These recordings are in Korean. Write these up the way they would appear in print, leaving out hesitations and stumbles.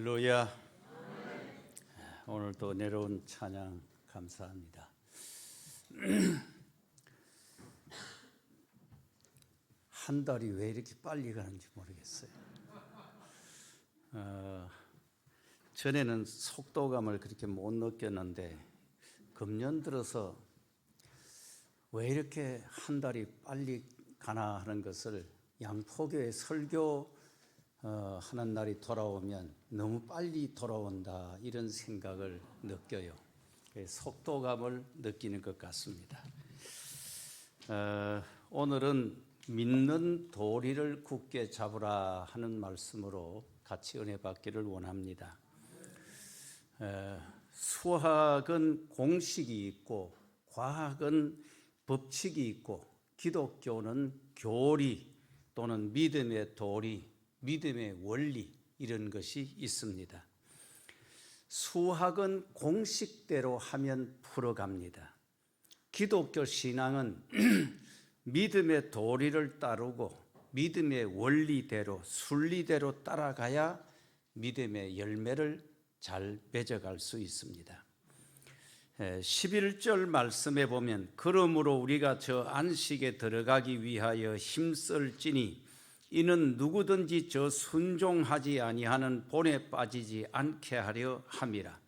할렐루야. 오늘도 은혜로운 찬양 감사합니다. 한 달이 왜 이렇게 빨리 가는지 모르겠어요. 전에는 속도감을 그렇게 못 느꼈는데 금년 들어서 왜 이렇게 한 달이 빨리 가나 하는 것을 양포교회 설교 하는 날이 돌아오면 너무 빨리 돌아온다 이런 생각을 느껴요. 속도감을 느끼는 것 같습니다. 오늘은 믿는 도리를 굳게 잡으라 하는 말씀으로 같이 은혜 받기를 원합니다. 수학은 공식이 있고 과학은 법칙이 있고 기독교는 교리 또는 믿음의 도리, 믿음의 원리 이런 것이 있습니다. 수학은 공식대로 하면 풀어갑니다. 기독교 신앙은 믿음의 도리를 따르고 믿음의 원리대로 순리대로 따라가야 믿음의 열매를 잘 맺어갈 수 있습니다. 11절 말씀에 보면 그러므로 우리가 저 안식에 들어가기 위하여 힘쓸지니 이는 누구든지 저 순종하지 아니하는 본에 빠지지 않게 하려 함이라.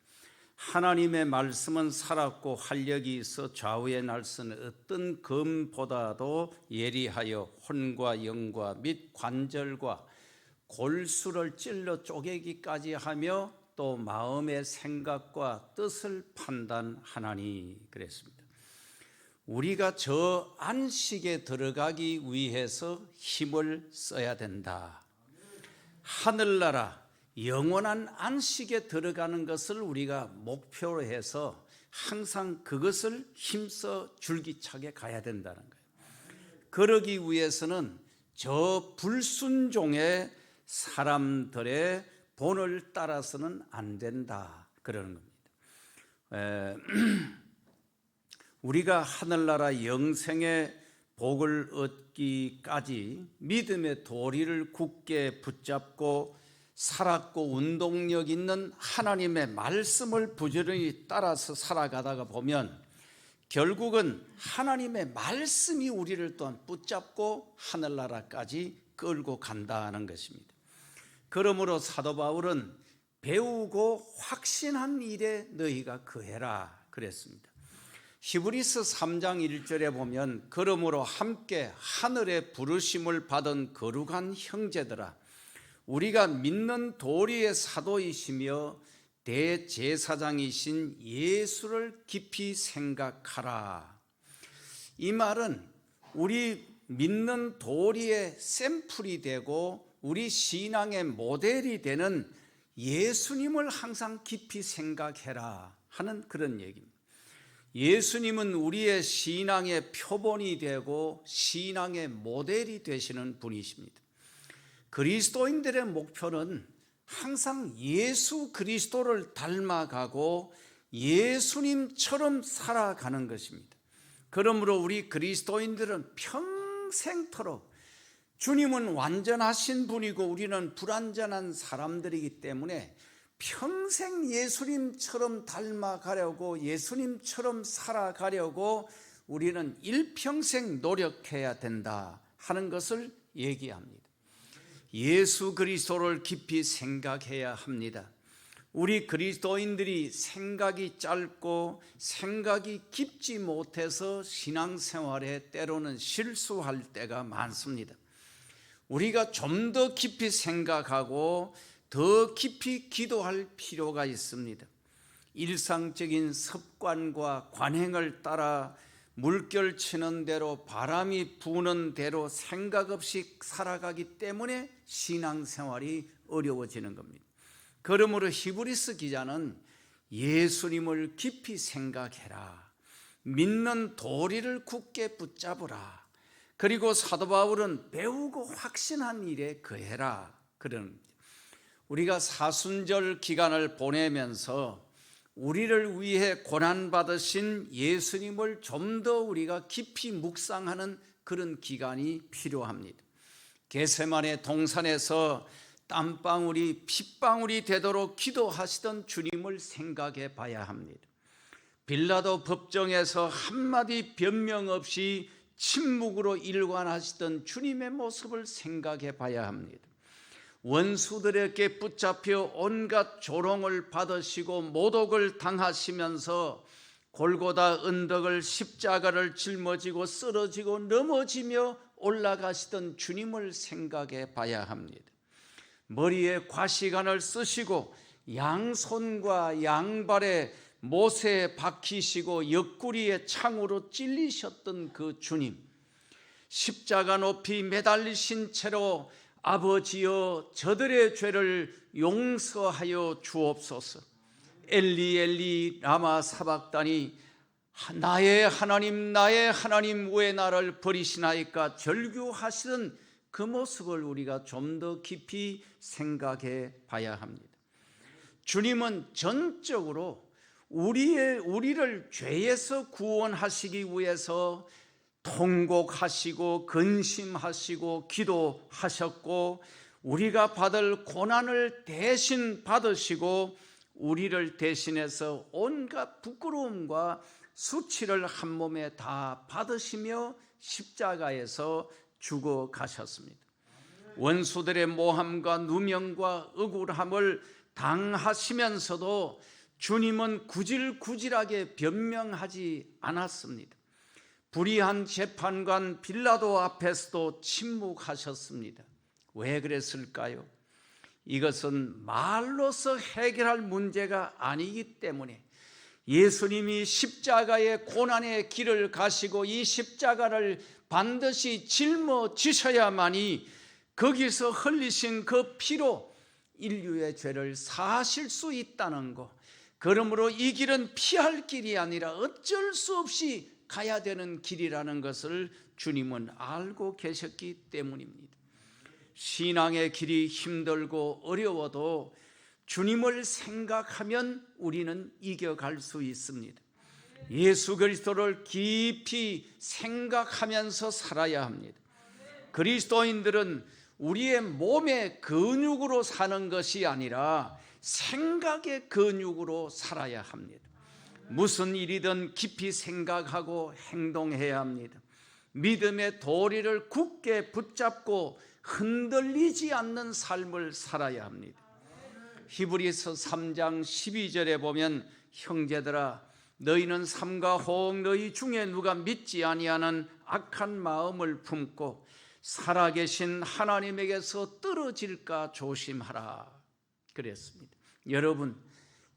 하나님의 말씀은 살았고 활력이 있어 좌우에 날선 어떤 검보다도 예리하여 혼과 영과 및 관절과 골수를 찔러 쪼개기까지 하며 또 마음의 생각과 뜻을 판단하나니 그랬습니다. 우리가 저 안식에 들어가기 위해서 힘을 써야 된다. 하늘나라 영원한 안식에 들어가는 것을 우리가 목표로 해서 항상 그것을 힘써 줄기차게 가야 된다는 거예요. 그러기 위해서는 저 불순종의 사람들의 본을 따라서는 안 된다 그러는 겁니다. 우리가 하늘나라 영생의 복을 얻기까지 믿음의 도리를 굳게 붙잡고 살았고 운동력 있는 하나님의 말씀을 부지런히 따라서 살아가다가 보면 결국은 하나님의 말씀이 우리를 또한 붙잡고 하늘나라까지 끌고 간다는 것입니다. 그러므로 사도 바울은 배우고 확신한 일에 너희가 거해라 그랬습니다. 히브리서 3장 1절에 보면 그러므로 함께 하늘의 부르심을 받은 거룩한 형제들아 우리가 믿는 도리의 사도이시며 대제사장이신 예수를 깊이 생각하라. 이 말은 우리 믿는 도리의 샘플이 되고 우리 신앙의 모델이 되는 예수님을 항상 깊이 생각해라 하는 그런 얘기입니다. 예수님은 우리의 신앙의 표본이 되고 신앙의 모델이 되시는 분이십니다. 그리스도인들의 목표는 항상 예수 그리스도를 닮아가고 예수님처럼 살아가는 것입니다. 그러므로 우리 그리스도인들은 평생토록 주님은 완전하신 분이고 우리는 불완전한 사람들이기 때문에 평생 예수님처럼 닮아가려고 예수님처럼 살아가려고 우리는 일평생 노력해야 된다 하는 것을 얘기합니다. 예수 그리스도를 깊이 생각해야 합니다. 우리 그리스도인들이 생각이 짧고 생각이 깊지 못해서 신앙생활에 때로는 실수할 때가 많습니다. 우리가 좀 더 깊이 생각하고 더 깊이 기도할 필요가 있습니다. 일상적인 습관과 관행을 따라 물결 치는 대로 바람이 부는 대로 생각 없이 살아가기 때문에 신앙생활이 어려워지는 겁니다. 그러므로 히브리서 기자는 예수님을 깊이 생각해라. 믿는 도리를 굳게 붙잡으라. 그리고 사도 바울은 배우고 확신한 일에 거해라. 그런 우리가 사순절 기간을 보내면서 우리를 위해 고난받으신 예수님을 좀 더 우리가 깊이 묵상하는 그런 기간이 필요합니다. 겟세마네 동산에서 땀방울이 핏방울이 되도록 기도하시던 주님을 생각해 봐야 합니다. 빌라도 법정에서 한마디 변명 없이 침묵으로 일관하시던 주님의 모습을 생각해 봐야 합니다. 원수들에게 붙잡혀 온갖 조롱을 받으시고 모독을 당하시면서 골고다 언덕을 십자가를 짊어지고 쓰러지고 넘어지며 올라가시던 주님을 생각해 봐야 합니다. 머리에 과시관을 쓰시고 양손과 양발에 못에 박히시고 옆구리에 창으로 찔리셨던 그 주님, 십자가 높이 매달리신 채로 아버지여 저들의 죄를 용서하여 주옵소서, 엘리 엘리 라마 사박다니, 나의 하나님 왜 나를 버리시나이까 절규하시던 그 모습을 우리가 좀 더 깊이 생각해 봐야 합니다. 주님은 전적으로 우리를 죄에서 구원하시기 위해서 통곡하시고 근심하시고 기도하셨고, 우리가 받을 고난을 대신 받으시고 우리를 대신해서 온갖 부끄러움과 수치를 한 몸에 다 받으시며 십자가에서 죽어가셨습니다. 원수들의 모함과 누명과 억울함을 당하시면서도 주님은 구질구질하게 변명하지 않았습니다. 불의한 재판관 빌라도 앞에서도 침묵하셨습니다. 왜 그랬을까요? 이것은 말로서 해결할 문제가 아니기 때문에 예수님이 십자가의 고난의 길을 가시고 이 십자가를 반드시 짊어지셔야만이 거기서 흘리신 그 피로 인류의 죄를 사하실 수 있다는 것, 그러므로 이 길은 피할 길이 아니라 어쩔 수 없이 가야 되는 길이라는 것을 주님은 알고 계셨기 때문입니다. 신앙의 길이 힘들고 어려워도 주님을 생각하면 우리는 이겨갈 수 있습니다. 예수 그리스도를 깊이 생각하면서 살아야 합니다. 그리스도인들은 우리의 몸의 근육으로 사는 것이 아니라 생각의 근육으로 살아야 합니다. 무슨 일이든 깊이 생각하고 행동해야 합니다. 믿음의 도리를 굳게 붙잡고 흔들리지 않는 삶을 살아야 합니다. 히브리서 3장 12절에 보면, 형제들아 너희는 삼가 호흡 너희 중에 누가 믿지 아니하는 악한 마음을 품고 살아계신 하나님에게서 떨어질까 조심하라 그랬습니다. 여러분,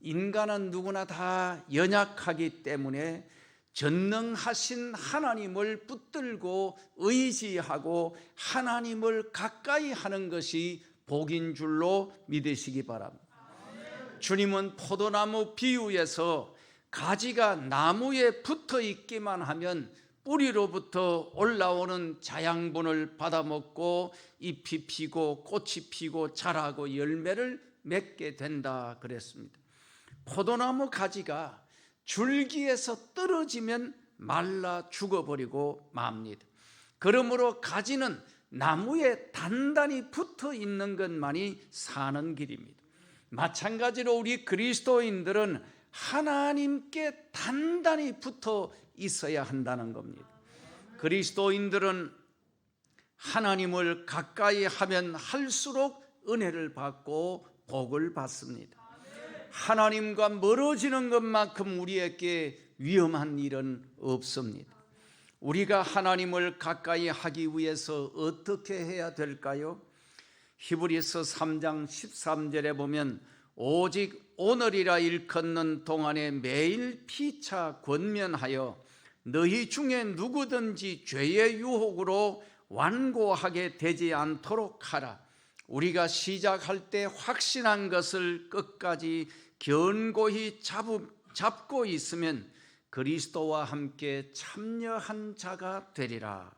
인간은 누구나 다 연약하기 때문에 전능하신 하나님을 붙들고 의지하고 하나님을 가까이 하는 것이 복인 줄로 믿으시기 바랍니다. 주님은 포도나무 비유에서 가지가 나무에 붙어 있기만 하면 뿌리로부터 올라오는 자양분을 받아먹고 잎이 피고 꽃이 피고 자라고 열매를 맺게 된다 그랬습니다. 포도나무 가지가 줄기에서 떨어지면 말라 죽어버리고 맙니다. 그러므로 가지는 나무에 단단히 붙어 있는 것만이 사는 길입니다. 마찬가지로 우리 그리스도인들은 하나님께 단단히 붙어 있어야 한다는 겁니다. 그리스도인들은 하나님을 가까이 하면 할수록 은혜를 받고 복을 받습니다. 하나님과 멀어지는 것만큼 우리에게 위험한 일은 없습니다. 우리가 하나님을 가까이 하기 위해서 어떻게 해야 될까요? 히브리서 3장 13절에 보면, 오직 오늘이라 일컫는 동안에 매일 피차 권면하여 너희 중에 누구든지 죄의 유혹으로 완고하게 되지 않도록 하라. 우리가 시작할 때 확신한 것을 끝까지 견고히 잡고 있으면 그리스도와 함께 참여한 자가 되리라.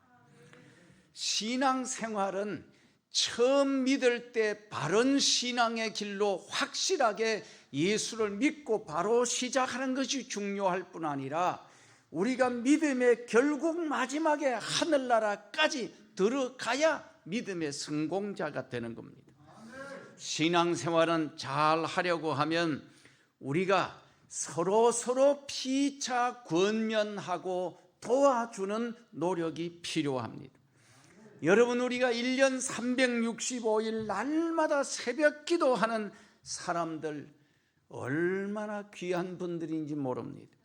신앙생활은 처음 믿을 때 바른 신앙의 길로 확실하게 예수를 믿고 바로 시작하는 것이 중요할 뿐 아니라 우리가 믿음의 결국 마지막에 하늘나라까지 들어가야 믿음의 성공자가 되는 겁니다. 신앙생활은 잘 하려고 하면 우리가 서로 피차 권면하고 도와주는 노력이 필요합니다. 여러분, 우리가 1년 365일 날마다 새벽 기도하는 사람들 얼마나 귀한 분들인지 모릅니다.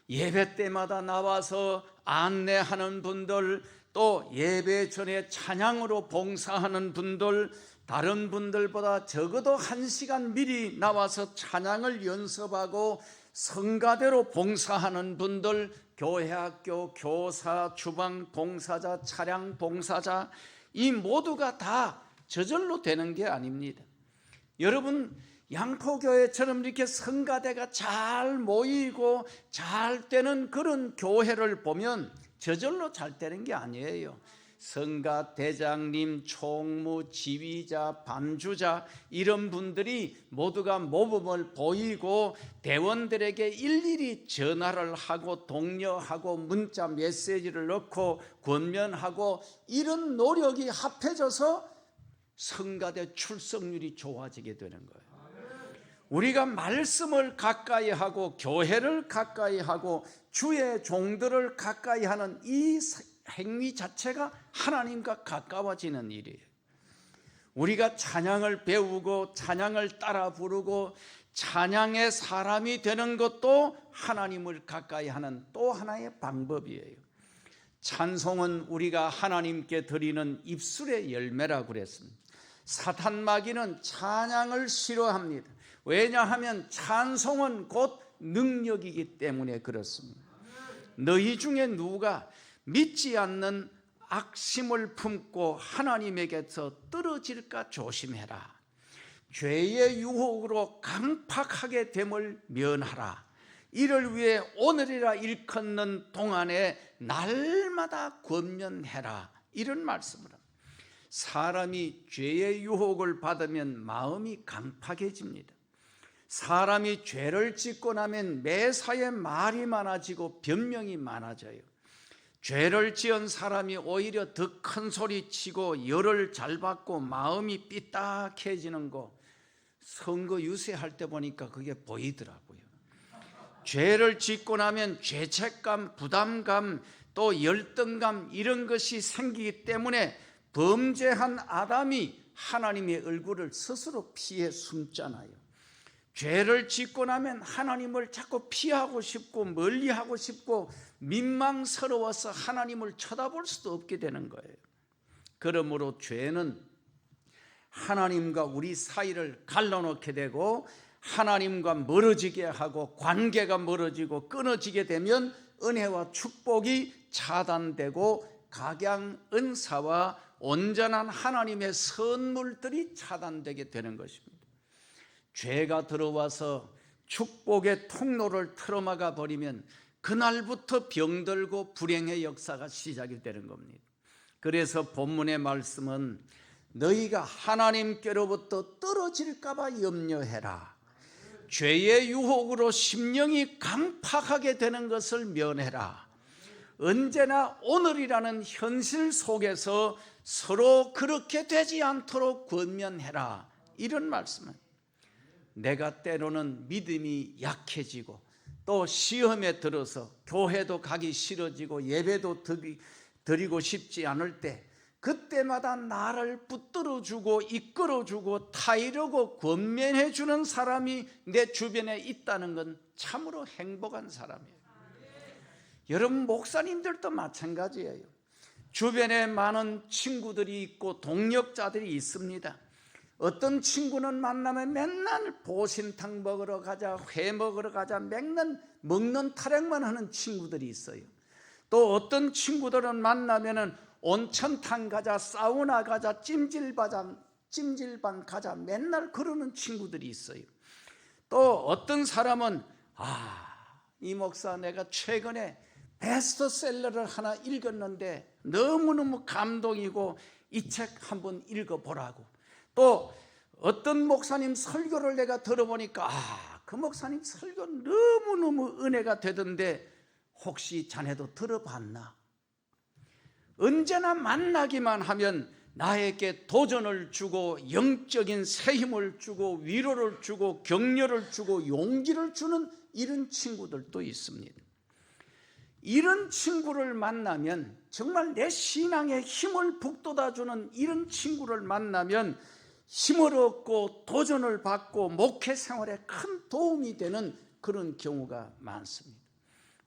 예배 때마다 나와서 안내하는 분들, 또 예배 전에 찬양으로 봉사하는 분들, 다른 분들보다 적어도 1시간 미리 나와서 찬양을 연습하고 성가대로 봉사하는 분들, 교회 학교 교사, 주방 봉사자, 차량 봉사자, 이 모두가 다 저절로 되는 게 아닙니다. 여러분, 양포교회처럼 이렇게 성가대가 잘 모이고 잘 되는 그런 교회를 보면 저절로 잘 되는 게 아니에요. 성가대장님, 총무, 지휘자, 반주자, 이런 분들이 모두가 모범을 보이고 대원들에게 일일이 전화를 하고 독려하고 문자 메시지를 넣고 권면하고, 이런 노력이 합해져서 성가대 출석률이 좋아지게 되는 거예요. 우리가 말씀을 가까이 하고 교회를 가까이 하고 주의 종들을 가까이 하는 이 행위 자체가 하나님과 가까워지는 일이에요. 우리가 찬양을 배우고 찬양을 따라 부르고 찬양의 사람이 되는 것도 하나님을 가까이 하는 또 하나의 방법이에요. 찬송은 우리가 하나님께 드리는 입술의 열매라고 그랬습니다. 사탄 마귀는 찬양을 싫어합니다. 왜냐하면 찬송은 곧 능력이기 때문에 그렇습니다. 너희 중에 누가 믿지 않는 악심을 품고 하나님에게서 떨어질까 조심해라. 죄의 유혹으로 강팍하게 됨을 면하라. 이를 위해 오늘이라 일컫는 동안에 날마다 권면해라. 이런 말씀을 합니다. 사람이 죄의 유혹을 받으면 마음이 강팍해집니다. 사람이 죄를 짓고 나면 매사에 말이 많아지고 변명이 많아져요. 죄를 지은 사람이 오히려 더 큰 소리 치고 열을 잘 받고 마음이 삐딱해지는 거, 선거 유세할 때 보니까 그게 보이더라고요. 죄를 짓고 나면 죄책감, 부담감, 또 열등감, 이런 것이 생기기 때문에 범죄한 아담이 하나님의 얼굴을 스스로 피해 숨잖아요. 죄를 짓고 나면 하나님을 자꾸 피하고 싶고 멀리하고 싶고 민망스러워서 하나님을 쳐다볼 수도 없게 되는 거예요. 그러므로 죄는 하나님과 우리 사이를 갈라놓게 되고 하나님과 멀어지게 하고 관계가 멀어지고 끊어지게 되면 은혜와 축복이 차단되고 각양 은사와 온전한 하나님의 선물들이 차단되게 되는 것입니다. 죄가 들어와서 축복의 통로를 틀어막아 버리면 그날부터 병들고 불행의 역사가 시작이 되는 겁니다. 그래서 본문의 말씀은 너희가 하나님께로부터 떨어질까 봐 염려해라. 죄의 유혹으로 심령이 강팍하게 되는 것을 면해라. 언제나 오늘이라는 현실 속에서 서로 그렇게 되지 않도록 권면해라. 이런 말씀은, 내가 때로는 믿음이 약해지고 또 시험에 들어서 교회도 가기 싫어지고 예배도 드리고 싶지 않을 때, 그때마다 나를 붙들어주고 이끌어주고 타이르고 권면해주는 사람이 내 주변에 있다는 건 참으로 행복한 사람이에요. 여러분, 목사님들도 마찬가지예요. 주변에 많은 친구들이 있고 동력자들이 있습니다. 어떤 친구는 만나면 맨날 보신탕 먹으러 가자, 회 먹으러 가자, 맨날 먹는 타령만 하는 친구들이 있어요. 또 어떤 친구들은 만나면은 온천탕 가자, 사우나 가자, 찜질방 가자, 맨날 그러는 친구들이 있어요. 또 어떤 사람은 이 목사 내가 최근에 베스트셀러를 하나 읽었는데 너무너무 감동이고 이 책 한번 읽어보라고. 또 어떤 목사님 설교를 내가 들어보니까 그 목사님 설교 너무너무 은혜가 되던데 혹시 자네도 들어봤나? 언제나 만나기만 하면 나에게 도전을 주고 영적인 새 힘을 주고 위로를 주고 격려를 주고 용기를 주는 이런 친구들도 있습니다. 이런 친구를 만나면, 정말 내 신앙에 힘을 북돋아주는 이런 친구를 만나면 힘을 얻고 도전을 받고 목회 생활에 큰 도움이 되는 그런 경우가 많습니다.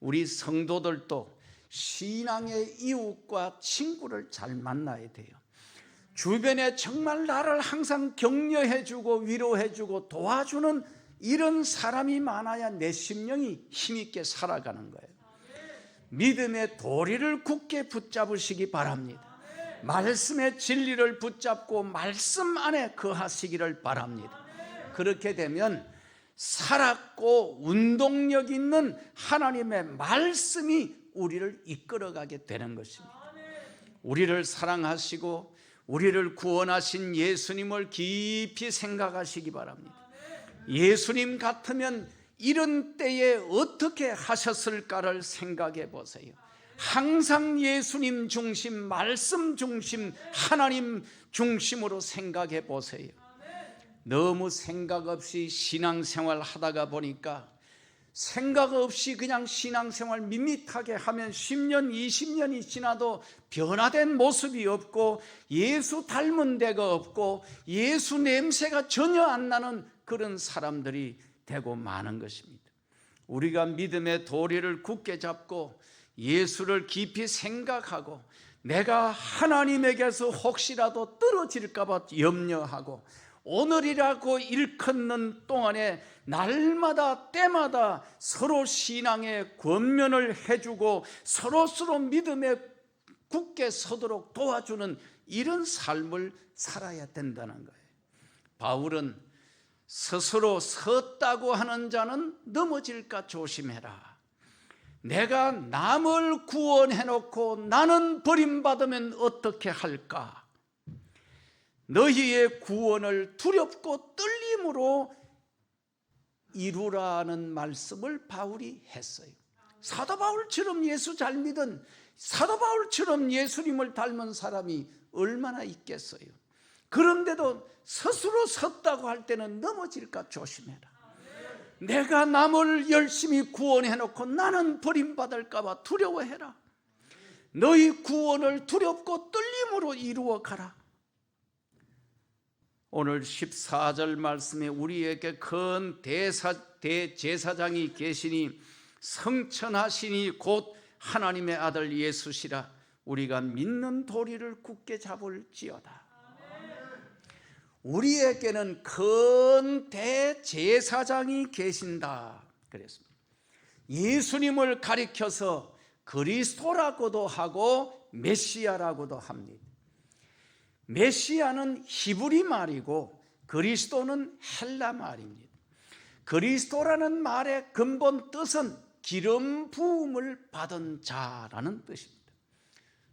우리 성도들도 신앙의 이웃과 친구를 잘 만나야 돼요. 주변에 정말 나를 항상 격려해주고 위로해주고 도와주는 이런 사람이 많아야 내 심령이 힘있게 살아가는 거예요. 믿음의 도리를 굳게 붙잡으시기 바랍니다. 말씀의 진리를 붙잡고 말씀 안에 거하시기를 바랍니다. 그렇게 되면 살았고 운동력 있는 하나님의 말씀이 우리를 이끌어가게 되는 것입니다. 우리를 사랑하시고 우리를 구원하신 예수님을 깊이 생각하시기 바랍니다. 예수님 같으면 이런 때에 어떻게 하셨을까를 생각해 보세요. 항상 예수님 중심, 말씀 중심, 하나님 중심으로 생각해 보세요. 너무 생각 없이 신앙생활 하다가 보니까 생각 없이 그냥 신앙생활 밋밋하게 하면 10년, 20년이 지나도 변화된 모습이 없고 예수 닮은 데가 없고 예수 냄새가 전혀 안 나는 그런 사람들이 되고 마는 것입니다. 우리가 믿음의 도리를 굳게 잡고 예수를 깊이 생각하고 내가 하나님에게서 혹시라도 떨어질까 봐 염려하고 오늘이라고 일컫는 동안에 날마다 때마다 서로 신앙의 권면을 해주고 서로 믿음에 굳게 서도록 도와주는 이런 삶을 살아야 된다는 거예요. 바울은 스스로 섰다고 하는 자는 넘어질까 조심해라. 내가 남을 구원해놓고 나는 버림받으면 어떻게 할까? 너희의 구원을 두렵고 떨림으로 이루라는 말씀을 바울이 했어요. 사도 바울처럼 예수 잘 믿은, 사도 바울처럼 예수님을 닮은 사람이 얼마나 있겠어요. 그런데도 스스로 섰다고 할 때는 넘어질까 조심해라. 내가 남을 열심히 구원해놓고 나는 버림받을까 봐 두려워해라. 너희 구원을 두렵고 떨림으로 이루어 가라. 오늘 14절 말씀에 우리에게 큰 대제사장이 계시니 성천하시니 곧 하나님의 아들 예수시라. 우리가 믿는 도리를 굳게 잡을지어다. 우리에게는 큰 대제사장이 계신다 그랬습니다. 예수님을 가리켜서 그리스도라고도 하고 메시아라고도 합니다. 메시아는 히브리 말이고 그리스도는 헬라 말입니다. 그리스도라는 말의 근본 뜻은 기름 부음을 받은 자라는 뜻입니다.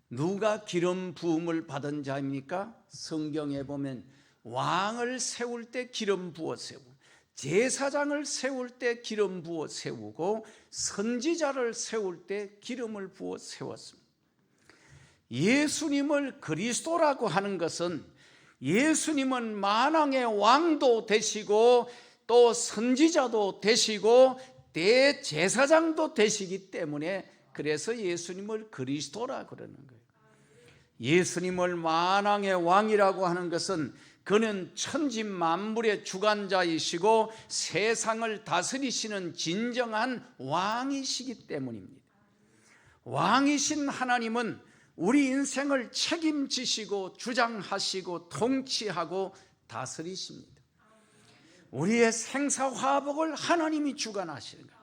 누가 기름 부음을 받은 자입니까? 성경에 보면 왕을 세울 때 기름 부어 세우고 제사장을 세울 때 기름 부어 세우고 선지자를 세울 때 기름을 부어 세웠습니다. 예수님을 그리스도라고 하는 것은 예수님은 만왕의 왕도 되시고 또 선지자도 되시고 대제사장도 되시기 때문에 그래서 예수님을 그리스도라고 그러는 거예요. 예수님을 만왕의 왕이라고 하는 것은 그는 천지 만물의 주관자이시고 세상을 다스리시는 진정한 왕이시기 때문입니다. 왕이신 하나님은 우리 인생을 책임지시고 주장하시고 통치하고 다스리십니다. 우리의 생사화복을 하나님이 주관하시는 거예요.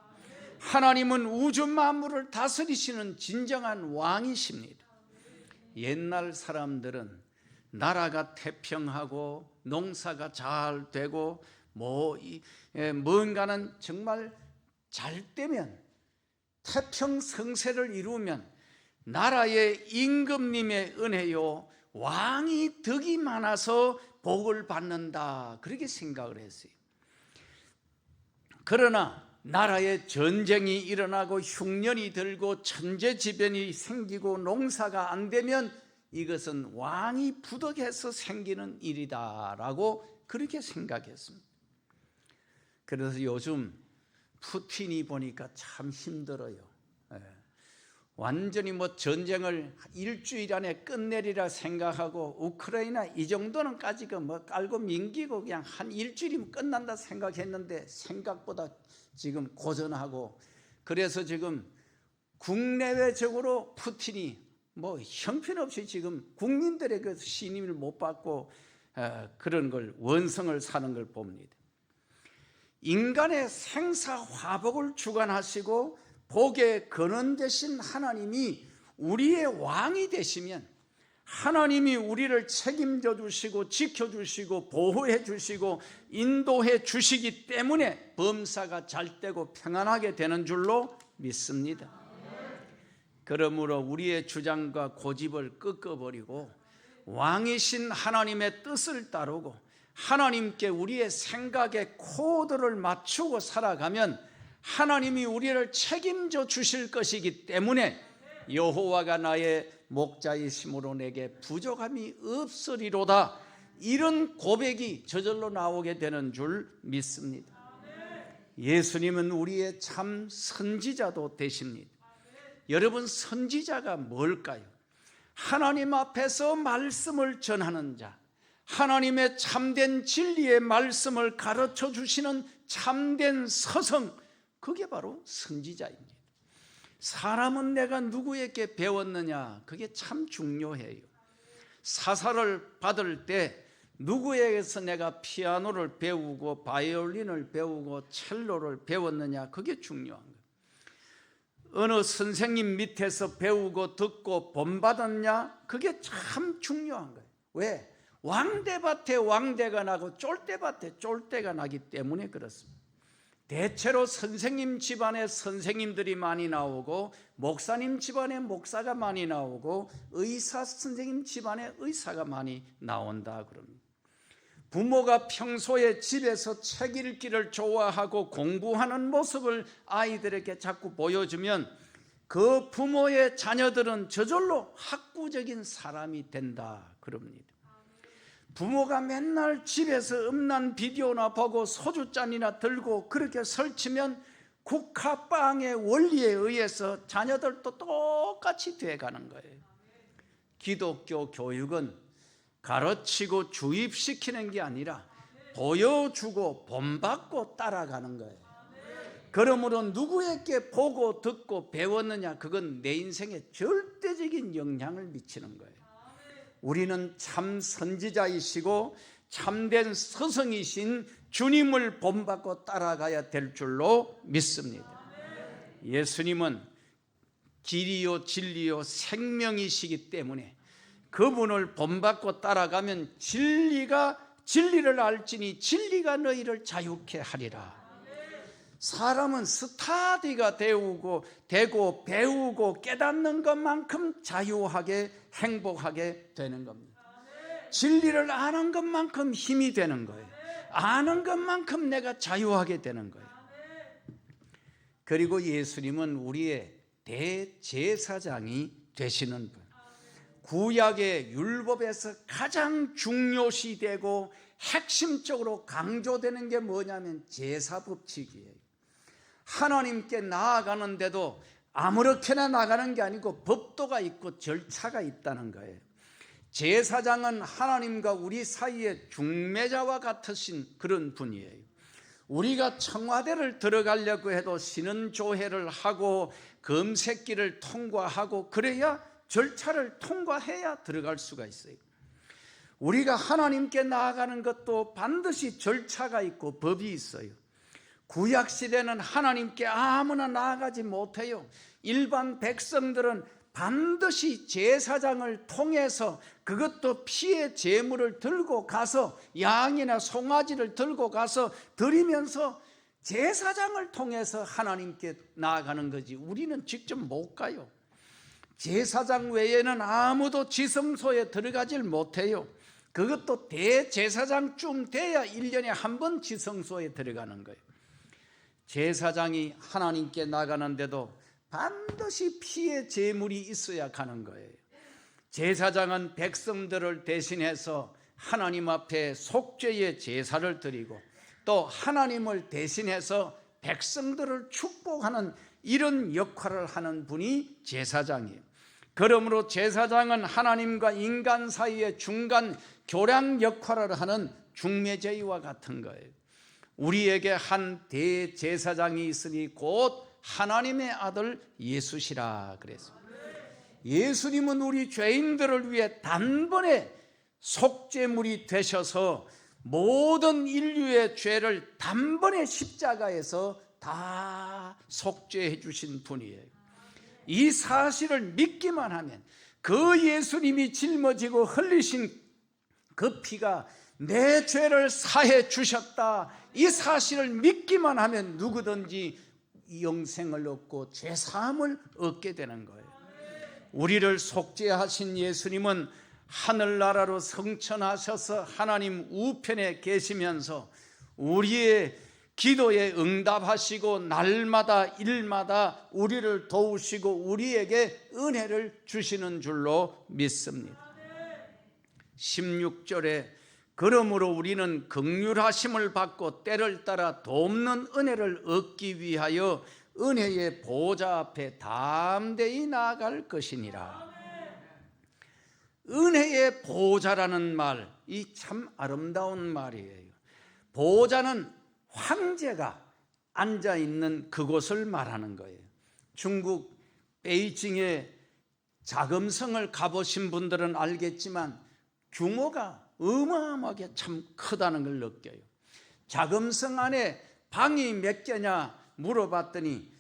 하나님은 우주 만물을 다스리시는 진정한 왕이십니다. 옛날 사람들은 나라가 태평하고 농사가 잘 되고 뭔가는 정말 잘 되면 태평성세를 이루면 나라의 임금님의 은혜요 왕이 덕이 많아서 복을 받는다 그렇게 생각을 했어요. 그러나 나라에 전쟁이 일어나고 흉년이 들고 천재지변이 생기고 농사가 안 되면 이것은 왕이 부덕해서 생기는 일이다라고 그렇게 생각했습니다. 그래서 요즘 푸틴이 보니까 참 힘들어요. 완전히 전쟁을 일주일 안에 끝내리라 생각하고 우크라이나 이 정도는 까지고 깔고 민기고 그냥 한 일주일이면 끝난다 생각했는데 생각보다 지금 고전하고, 그래서 지금 국내외적으로 푸틴이 형편없이 지금 국민들의 그 신임을 못 받고 그런 걸 원성을 사는 걸 봅니다. 인간의 생사화복을 주관하시고 복의 근원 되신 하나님이 우리의 왕이 되시면 하나님이 우리를 책임져 주시고 지켜주시고 보호해 주시고 인도해 주시기 때문에 범사가 잘 되고 평안하게 되는 줄로 믿습니다. 그러므로 우리의 주장과 고집을 꺾어버리고 왕이신 하나님의 뜻을 따르고 하나님께 우리의 생각의 코드를 맞추고 살아가면 하나님이 우리를 책임져 주실 것이기 때문에 여호와가 나의 목자이심으로 내게 부족함이 없으리로다, 이런 고백이 저절로 나오게 되는 줄 믿습니다. 예수님은 우리의 참 선지자도 되십니다. 여러분, 선지자가 뭘까요? 하나님 앞에서 말씀을 전하는 자, 하나님의 참된 진리의 말씀을 가르쳐 주시는 참된 서성, 그게 바로 선지자입니다. 사람은 내가 누구에게 배웠느냐, 그게 참 중요해요. 사사를 받을 때 누구에게서 내가 피아노를 배우고 바이올린을 배우고 첼로를 배웠느냐, 그게 중요한 거예요. 어느 선생님 밑에서 배우고 듣고 본받았냐, 그게 참 중요한 거예요. 왜? 왕대밭에 왕대가 나고 쫄대밭에 쫄대가 나기 때문에 그렇습니다. 대체로 선생님 집안에 선생님들이 많이 나오고 목사님 집안에 목사가 많이 나오고 의사 선생님 집안에 의사가 많이 나온다 그럽니다. 부모가 평소에 집에서 책 읽기를 좋아하고 공부하는 모습을 아이들에게 자꾸 보여주면 그 부모의 자녀들은 저절로 학구적인 사람이 된다 그럽니다. 부모가 맨날 집에서 음란 비디오나 보고 소주잔이나 들고 그렇게 설치면 국화빵의 원리에 의해서 자녀들도 똑같이 돼가는 거예요. 기독교 교육은 가르치고 주입시키는 게 아니라 보여주고 본받고 따라가는 거예요. 그러므로 누구에게 보고 듣고 배웠느냐, 그건 내 인생에 절대적인 영향을 미치는 거예요. 우리는 참 선지자이시고 참된 스승이신 주님을 본받고 따라가야 될 줄로 믿습니다. 예수님은 길이요 진리요 생명이시기 때문에 그분을 본받고 따라가면 진리를 알지니 진리가 너희를 자유케 하리라. 사람은 스타디가 되고 배우고 깨닫는 것만큼 자유하게 행복하게 되는 겁니다. 진리를 아는 것만큼 힘이 되는 거예요. 아는 것만큼 내가 자유하게 되는 거예요. 그리고 예수님은 우리의 대제사장이 되시는 분. 구약의 율법에서 가장 중요시되고 핵심적으로 강조되는 게 뭐냐면 제사법칙이에요. 하나님께 나아가는데도 아무렇게나 나가는 게 아니고 법도가 있고 절차가 있다는 거예요. 제사장은 하나님과 우리 사이의 중매자와 같으신 그런 분이에요. 우리가 청와대를 들어가려고 해도 신원조회를 하고 검색기를 통과하고 그래야 절차를 통과해야 들어갈 수가 있어요. 우리가 하나님께 나아가는 것도 반드시 절차가 있고 법이 있어요. 구약시대는 하나님께 아무나 나아가지 못해요. 일반 백성들은 반드시 제사장을 통해서, 그것도 피의 제물을 들고 가서 양이나 송아지를 들고 가서 드리면서 제사장을 통해서 하나님께 나아가는 거지 우리는 직접 못 가요. 제사장 외에는 아무도 지성소에 들어가질 못해요. 그것도 대제사장쯤 돼야 1년에 한 번 지성소에 들어가는 거예요. 제사장이 하나님께 나가는데도 반드시 피의 제물이 있어야 가는 거예요. 제사장은 백성들을 대신해서 하나님 앞에 속죄의 제사를 드리고 또 하나님을 대신해서 백성들을 축복하는 이런 역할을 하는 분이 제사장이에요. 그러므로 제사장은 하나님과 인간 사이의 중간 교량 역할을 하는 중매제의와 같은 거예요. 우리에게 한 대제사장이 있으니 곧 하나님의 아들 예수시라 그랬습니다. 예수님은 우리 죄인들을 위해 단번에 속죄물이 되셔서 모든 인류의 죄를 단번에 십자가에서 다 속죄해 주신 분이에요. 이 사실을 믿기만 하면 그 예수님이 짊어지고 흘리신 그 피가 내 죄를 사해 주셨다, 이 사실을 믿기만 하면 누구든지 영생을 얻고 죄사함을 얻게 되는 거예요. 우리를 속죄하신 예수님은 하늘나라로 승천하셔서 하나님 우편에 계시면서 우리의 기도에 응답하시고 날마다 일마다 우리를 도우시고 우리에게 은혜를 주시는 줄로 믿습니다. 16절에 그러므로 우리는 긍휼하심을 받고 때를 따라 돕는 은혜를 얻기 위하여 은혜의 보좌 앞에 담대히 나아갈 것이니라. 은혜의 보좌라는 말, 이 참 아름다운 말이에요. 보좌는 황제가 앉아있는 그곳을 말하는 거예요. 중국 베이징의 자금성을 가보신 분들은 알겠지만 규모가 어마어마하게 참 크다는 걸 느껴요. 자금성 안에 방이 몇 개냐 물어봤더니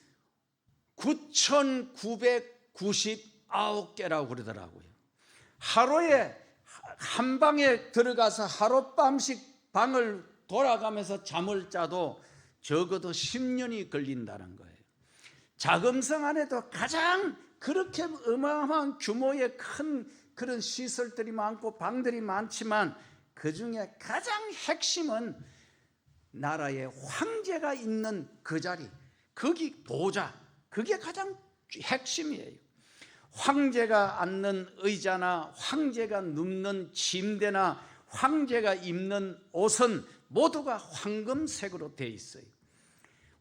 9,999개라고 그러더라고요. 하루에 한 방에 들어가서 하룻밤씩 방을 돌아가면서 잠을 자도 적어도 10년이 걸린다는 거예요. 자금성 안에도 가장 그렇게 어마어마한 규모의 큰 그런 시설들이 많고 방들이 많지만 그 중에 가장 핵심은 나라의 황제가 있는 그 자리, 거기 보좌, 그게 가장 핵심이에요. 황제가 앉는 의자나 황제가 눕는 침대나 황제가 입는 옷은 모두가 황금색으로 되어 있어요.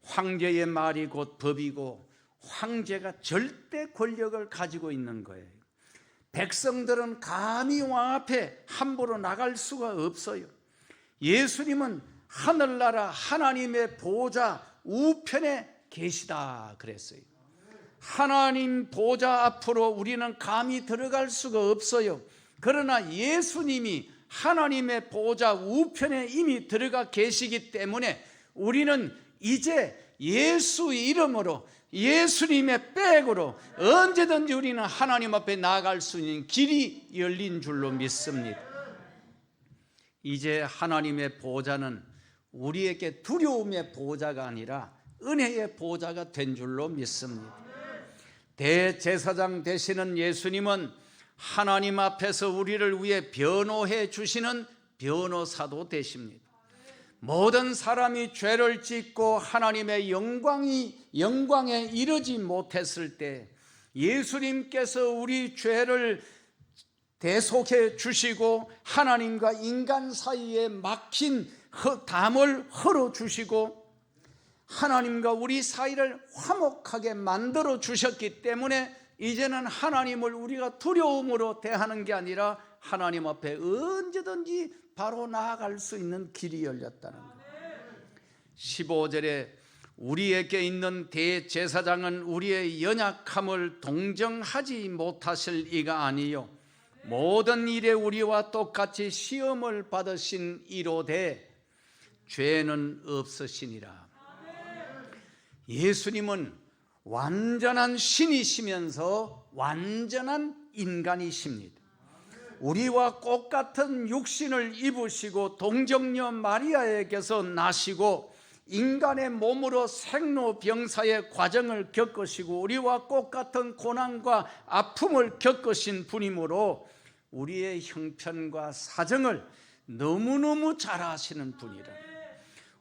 황제의 말이 곧 법이고 황제가 절대 권력을 가지고 있는 거예요. 백성들은 감히 왕 앞에 함부로 나갈 수가 없어요. 예수님은 하늘나라 하나님의 보좌 우편에 계시다 그랬어요. 하나님 보좌 앞으로 우리는 감히 들어갈 수가 없어요. 그러나 예수님이 하나님의 보좌 우편에 이미 들어가 계시기 때문에 우리는 이제 예수 이름으로 예수님의 백으로 언제든지 우리는 하나님 앞에 나아갈 수 있는 길이 열린 줄로 믿습니다. 이제 하나님의 보좌는 우리에게 두려움의 보좌가 아니라 은혜의 보좌가 된 줄로 믿습니다. 대제사장 되시는 예수님은 하나님 앞에서 우리를 위해 변호해 주시는 변호사도 되십니다. 모든 사람이 죄를 짓고 하나님의 영광에 이르지 못했을 때 예수님께서 우리 죄를 대속해 주시고 하나님과 인간 사이에 막힌 담을 헐어 주시고 하나님과 우리 사이를 화목하게 만들어 주셨기 때문에 이제는 하나님을 우리가 두려움으로 대하는 게 아니라 하나님 앞에 언제든지 바로 나아갈 수 있는 길이 열렸다는 거예요. 15절에 우리에게 있는 대제사장은 우리의 연약함을 동정하지 못하실 이가 아니요 모든 일에 우리와 똑같이 시험을 받으신 이로되 죄는 없으시니라. 예수님은 완전한 신이시면서 완전한 인간이십니다. 우리와 똑같은 육신을 입으시고 동정녀 마리아에게서 나시고 인간의 몸으로 생로병사의 과정을 겪으시고 우리와 똑같은 고난과 아픔을 겪으신 분이므로 우리의 형편과 사정을 너무너무 잘 아시는 분이라.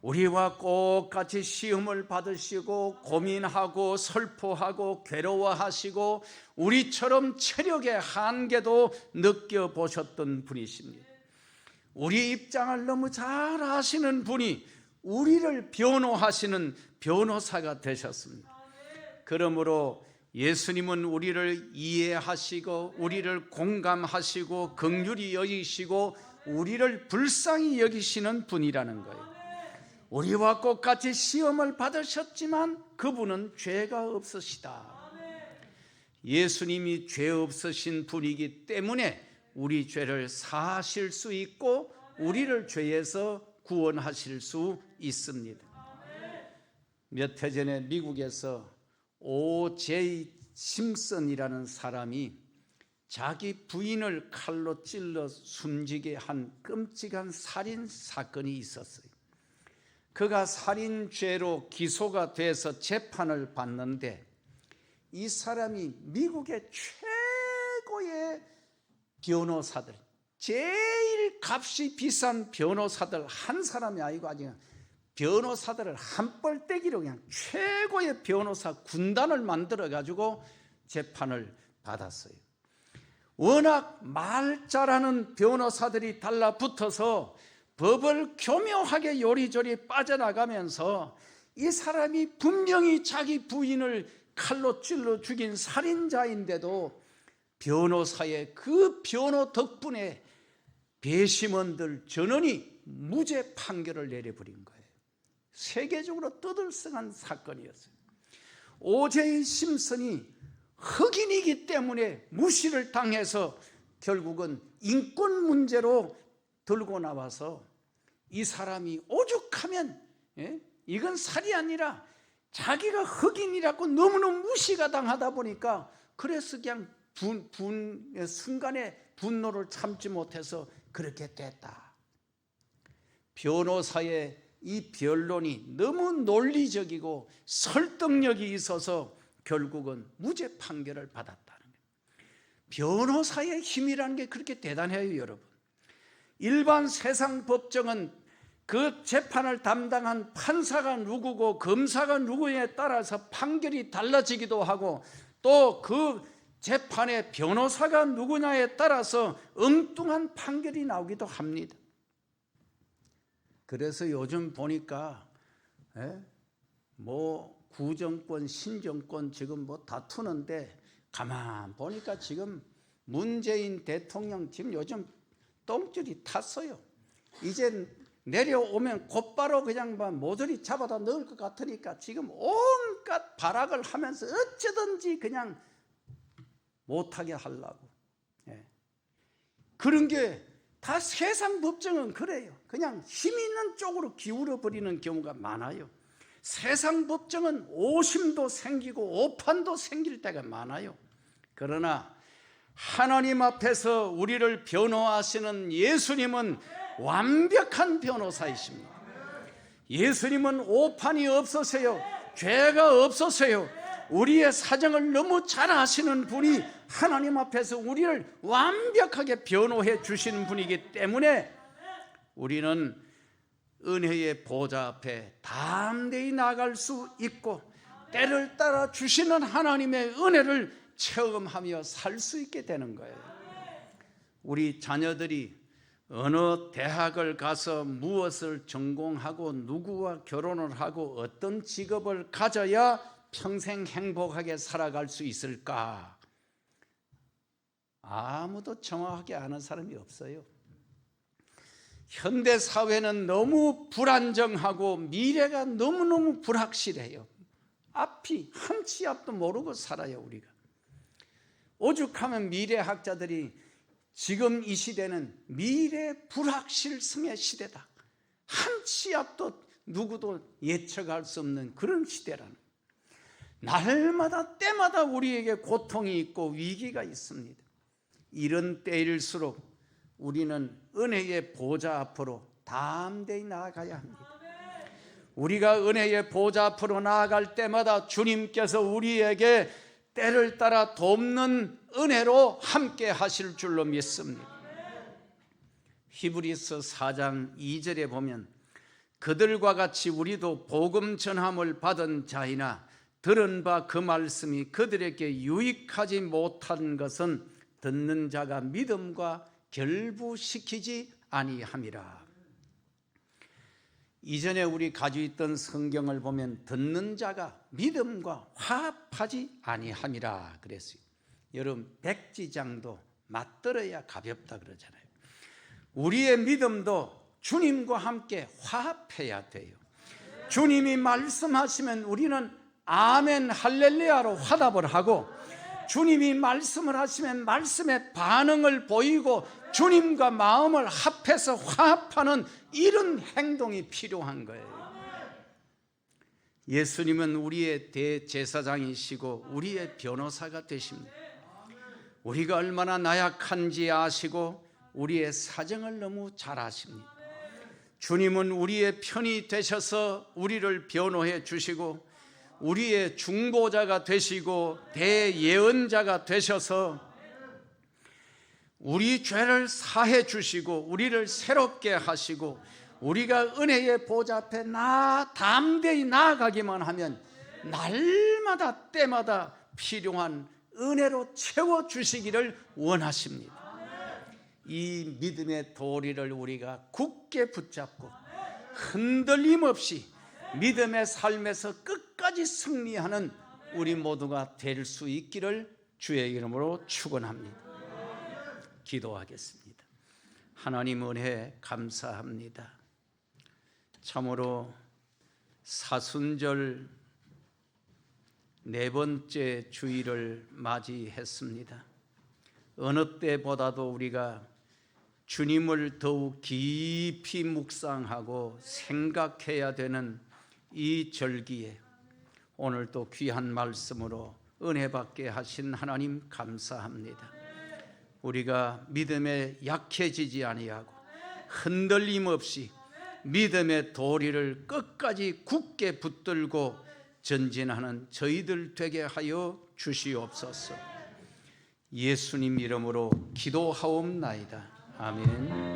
우리와 똑같이 시험을 받으시고 고민하고 슬퍼하고 괴로워하시고 우리처럼 체력의 한계도 느껴보셨던 분이십니다. 우리 입장을 너무 잘 아시는 분이 우리를 변호하시는 변호사가 되셨습니다. 그러므로 예수님은 우리를 이해하시고 우리를 공감하시고 긍휼히 여기시고 우리를 불쌍히 여기시는 분이라는 거예요. 우리와 똑같이 시험을 받으셨지만 그분은 죄가 없으시다. 예수님이 죄 없으신 분이기 때문에 우리 죄를 사하실 수 있고 우리를 죄에서 구원하실 수 있습니다. 몇 해 전에 미국에서 O.J. 심슨이라는 사람이 자기 부인을 칼로 찔러 숨지게 한 끔찍한 살인 사건이 있었어요. 그가 살인죄로 기소가 돼서 재판을 받는데 이 사람이 미국의 최고의 변호사들, 제일 값이 비싼 변호사들 한 사람이 아니고 아주 변호사들을 한 뻘떼기로 그냥 최고의 변호사 군단을 만들어 가지고 재판을 받았어요. 워낙 말 잘하는 변호사들이 달라붙어서 법을 교묘하게 요리조리 빠져나가면서 이 사람이 분명히 자기 부인을 칼로 찔러 죽인 살인자인데도 변호사의 그 변호 덕분에 배심원들 전원이 무죄 판결을 내려버린 거예요. 세계적으로 떠들썩한 사건이었어요. O.J. 심슨이 흑인이기 때문에 무시를 당해서 결국은 인권 문제로 들고 나와서 이 사람이 오죽하면 이건 살이 아니라 자기가 흑인이라고 너무너무 무시가 당하다 보니까 그래서 그냥 순간에 분노를 참지 못해서 그렇게 됐다. 변호사의 이 변론이 너무 논리적이고 설득력이 있어서 결국은 무죄 판결을 받았다는 거예요. 변호사의 힘이라는 게 그렇게 대단해요, 여러분. 일반 세상 법정은 그 재판을 담당한 판사가 누구고 검사가 누구에 따라서 판결이 달라지기도 하고 또 그 재판의 변호사가 누구냐에 따라서 엉뚱한 판결이 나오기도 합니다. 그래서 요즘 보니까 뭐 구정권, 신정권 지금 뭐 다투는데 가만 보니까 지금 문재인 대통령 지금 요즘 똥줄이 탔어요. 이제 내려오면 곧바로 그냥 모조리 잡아다 넣을 것 같으니까 지금 온갖 발악을 하면서 어쩌든지 그냥 못하게 하려고. 그런 게 다 세상 법정은 그래요. 그냥 힘 있는 쪽으로 기울어 버리는 경우가 많아요. 세상 법정은 오심도 생기고 오판도 생길 때가 많아요. 그러나 하나님 앞에서 우리를 변호하시는 예수님은 완벽한 변호사이십니다. 예수님은 오판이 없으세요. 죄가 없으세요. 우리의 사정을 너무 잘 아시는 분이 하나님 앞에서 우리를 완벽하게 변호해 주시는 분이기 때문에 우리는 은혜의 보좌 앞에 담대히 나갈 수 있고 때를 따라 주시는 하나님의 은혜를 체험하며 살 수 있게 되는 거예요. 우리 자녀들이 어느 대학을 가서 무엇을 전공하고 누구와 결혼을 하고 어떤 직업을 가져야 평생 행복하게 살아갈 수 있을까? 아무도 정확하게 아는 사람이 없어요. 현대 사회는 너무 불안정하고 미래가 너무너무 불확실해요. 앞이 한 치 앞도 모르고 살아요, 우리가. 오죽하면 미래학자들이 지금 이 시대는 미래 불확실성의 시대다. 한 치 앞도 누구도 예측할 수 없는 그런 시대라는 거예요. 날마다 때마다 우리에게 고통이 있고 위기가 있습니다. 이런 때일수록 우리는 은혜의 보좌 앞으로 담대히 나아가야 합니다. 우리가 은혜의 보좌 앞으로 나아갈 때마다 주님께서 우리에게 때를 따라 돕는 은혜로 함께 하실 줄로 믿습니다. 히브리서 4장 2절에 보면 그들과 같이 우리도 복음 전함을 받은 자이나 들은 바 그 말씀이 그들에게 유익하지 못한 것은 듣는 자가 믿음과 결부시키지 아니함이라. 이전에 우리 가지고 있던 성경을 보면 듣는 자가 믿음과 화합하지 아니함이라 그랬어요. 여러분, 백지장도 맞들어야 가볍다 그러잖아요. 우리의 믿음도 주님과 함께 화합해야 돼요. 주님이 말씀하시면 우리는 아멘 할렐루야로 화답을 하고, 주님이 말씀을 하시면 말씀의 반응을 보이고 주님과 마음을 합해서 화합하는 이런 행동이 필요한 거예요. 예수님은 우리의 대제사장이시고 우리의 변호사가 되십니다. 우리가 얼마나 나약한지 아시고 우리의 사정을 너무 잘 아십니다. 주님은 우리의 편이 되셔서 우리를 변호해 주시고 우리의 중보자가 되시고 대예언자가 되셔서 우리 죄를 사해 주시고 우리를 새롭게 하시고, 우리가 은혜의 보좌 앞에 담대히 나아가기만 하면 날마다 때마다 필요한 은혜로 채워주시기를 원하십니다. 이 믿음의 도리를 우리가 굳게 붙잡고 흔들림 없이 믿음의 삶에서 끝까지 승리하는 우리 모두가 될 수 있기를 주의 이름으로 축원합니다. 기도하겠습니다. 하나님 은혜 감사합니다. 참으로 사순절 네 번째 주일을 맞이했습니다. 어느 때보다도 우리가 주님을 더욱 깊이 묵상하고 생각해야 되는 이 절기에 오늘 또 귀한 말씀으로 은혜 받게 하신 하나님 감사합니다. 우리가 믿음에 약해지지 아니하고 흔들림 없이 믿음의 도리를 끝까지 굳게 붙들고 전진하는 저희들 되게 하여 주시옵소서. 예수님 이름으로 기도하옵나이다. 아멘.